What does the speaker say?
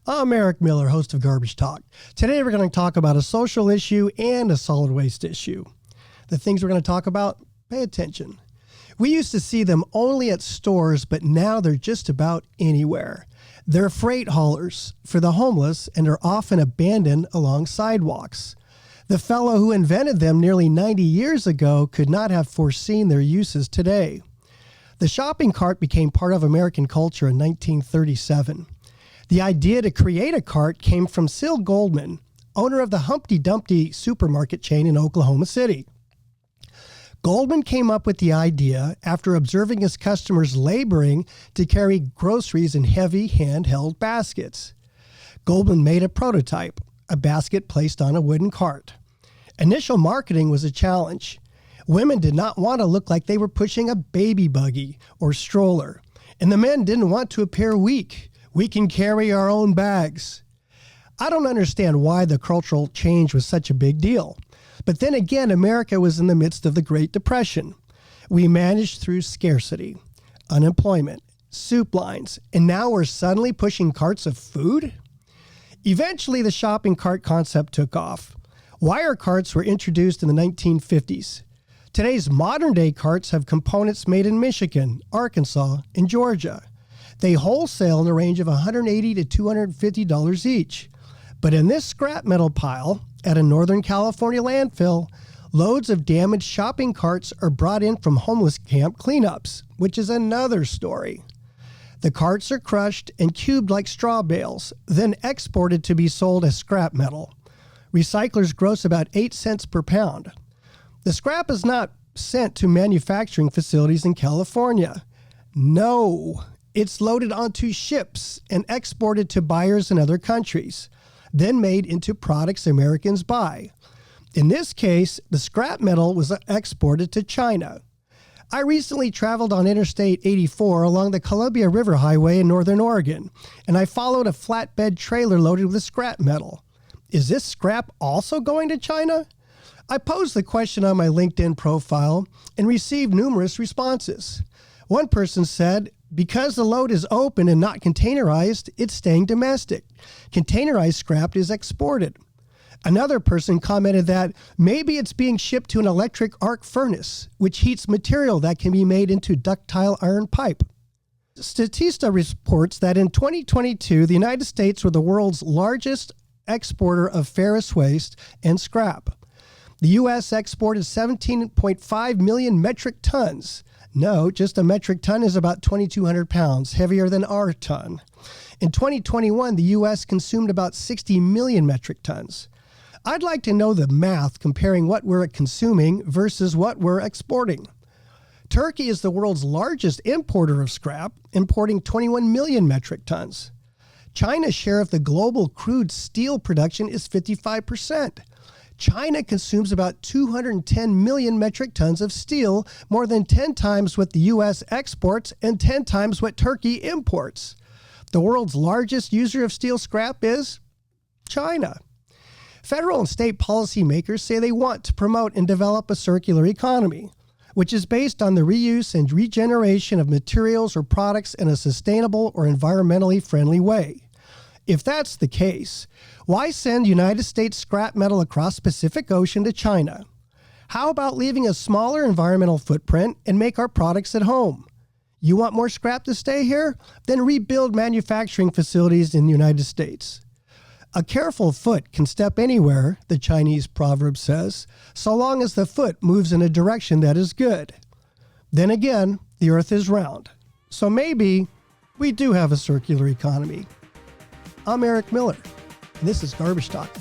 I'm Eric Miller, host of Garbage Talk. Today we're going to talk about a social issue and a solid waste issue. The things we're going to talk about, pay attention. We used to see them only at stores, but now they're just about anywhere. They're freight haulers for the homeless and are often abandoned along sidewalks. The fellow who invented them nearly 90 years ago could not have foreseen their uses today. The shopping cart became part of American culture in 1937. The idea to create a cart came from Sil Goldman, owner of the Humpty Dumpty supermarket chain in Oklahoma City. Goldman came up with the idea after observing his customers laboring to carry groceries in heavy handheld baskets. Goldman made a prototype, a basket placed on a wooden cart. Initial marketing was a challenge. Women did not want to look like they were pushing a baby buggy or stroller, and the men didn't want to appear weak. We can carry our own bags. I don't understand why the cultural change was such a big deal. But then again, America was in the midst of the Great Depression. We managed through scarcity, unemployment, soup lines, and now we're suddenly pushing carts of food? Eventually, the shopping cart concept took off. Wire carts were introduced in the 1950s. Today's modern-day carts have components made in Michigan, Arkansas, and Georgia. They wholesale in the range of $180 to $250 each. But in this scrap metal pile at a Northern California landfill, loads of damaged shopping carts are brought in from homeless camp cleanups, which is another story. The carts are crushed and cubed like straw bales, then exported to be sold as scrap metal. Recyclers gross about 8 cents per pound. The scrap is not sent to manufacturing facilities in California. No. It's loaded onto ships and exported to buyers in other countries, then made into products Americans buy. In this case, the scrap metal was exported to China. I recently traveled on Interstate 84 along the Columbia River Highway in Northern Oregon, and I followed a flatbed trailer loaded with scrap metal. Is this scrap also going to China? I posed the question on my LinkedIn profile and received numerous responses. One person said, because the load is open and not containerized, it's staying domestic. Containerized scrap is exported. Another person commented that maybe it's being shipped to an electric arc furnace, which heats material that can be made into ductile iron pipe. Statista reports that in 2022, the United States were the world's largest exporter of ferrous waste and scrap. The U.S. exported 17.5 million metric tons. No, just a metric ton is about 2,200 pounds, heavier than our ton. In 2021, the U.S. consumed about 60 million metric tons. I'd like to know the math comparing what we're consuming versus what we're exporting. Turkey is the world's largest importer of scrap, importing 21 million metric tons. China's share of the global crude steel production is 55%. China consumes about 210 million metric tons of steel, more than 10 times what the U.S. exports and 10 times what Turkey imports. The world's largest user of steel scrap is China. Federal and state policymakers say they want to promote and develop a circular economy, which is based on the reuse and regeneration of materials or products in a sustainable or environmentally friendly way. If that's the case, why send United States scrap metal across Pacific Ocean to China? How about leaving a smaller environmental footprint and make our products at home? You want more scrap to stay here? Then rebuild manufacturing facilities in the United States. A careful foot can step anywhere, the Chinese proverb says, so long as the foot moves in a direction that is good. Then again, the earth is round. So maybe we do have a circular economy. I'm Eric Miller, and this is Garbage Talk.